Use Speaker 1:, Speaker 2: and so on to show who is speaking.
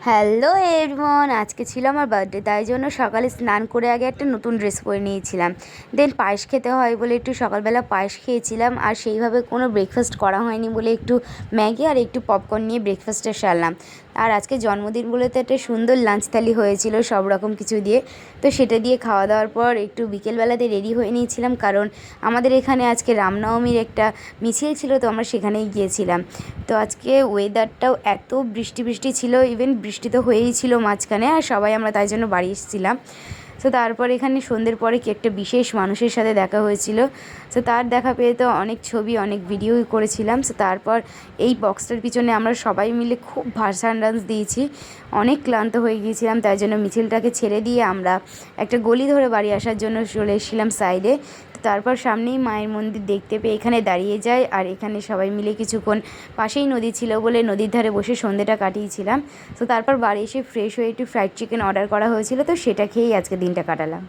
Speaker 1: Hello everyone, আজকে ছিল আমার বার্থডে, তাই জন্য সকালে স্নান করে আগে একটা নতুন ড্রেস পরে নিয়েছিলাম। দেন পায়েস খেতে হয় বলে একটু সকালবেলা পায়েস খেয়েছিলাম, আর সেইভাবে কোনো ব্রেকফাস্ট করা হয়নি বলে একটু ম্যাগি আর একটু পপকর্ন নিয়ে ব্রেকফাস্টে সারলাম। আর আজকে জন্মদিন বলে তো একটা সুন্দর লাঞ্চ থালি হয়েছিল সব রকম কিছু দিয়ে, তো সেটা দিয়ে খাওয়া দাওয়ার পর একটু বিকেলবেলাতে রেডি হয়ে নিয়েছিলাম, কারণ আমাদের এখানে আজকে রামনবমীর একটা মিছিল ছিল, তো আমরা সেখানেই গিয়েছিলাম। তো আজকে ওয়েদারটাও এত বৃষ্টি বৃষ্টি ছিল, ইভেন বৃষ্টি তো হয়েই ছিল মাঝখানে, আর সবাই আমরা তাই জন্য বাড়ি এসেছিলাম। তো তারপর এখানে সন্ধ্যের পরে কি একটা বিশেষ মানুষের সাথে দেখা হয়েছিল। তো তার দেখা পেয়ে তো অনেক ছবি অনেক ভিডিও করেছিলাম। তো তারপর এই বক্সটার পিছনে আমরা সবাই মিলে খুব ভার্সান ডান্স দিয়েছি। অনেক ক্লান্ত হয়ে গিয়েছিলাম, তাই জন্য মিছিলটাকে ছেড়ে দিয়ে আমরা একটা গলি ধরে বাড়ি আসার জন্য চলে এসেছিলাম সাইডে। তারপর সামনেই মায়ের মন্দির দেখতে পেয়ে এখানে দাঁড়িয়ে যাই, আর এখানে সবাই মিলে কিছুক্ষণ, পাশেই নদী ছিল বলে নদীর ধারে বসে সন্ধ্যেটা কাটিয়েছিলাম। তো তারপর বাড়ি এসে ফ্রেশ হয়ে একটু ফ্রাইড চিকেন অর্ডার করা হয়েছিল, তো সেটা খেয়েই আজকে দিনটা কাটালাম।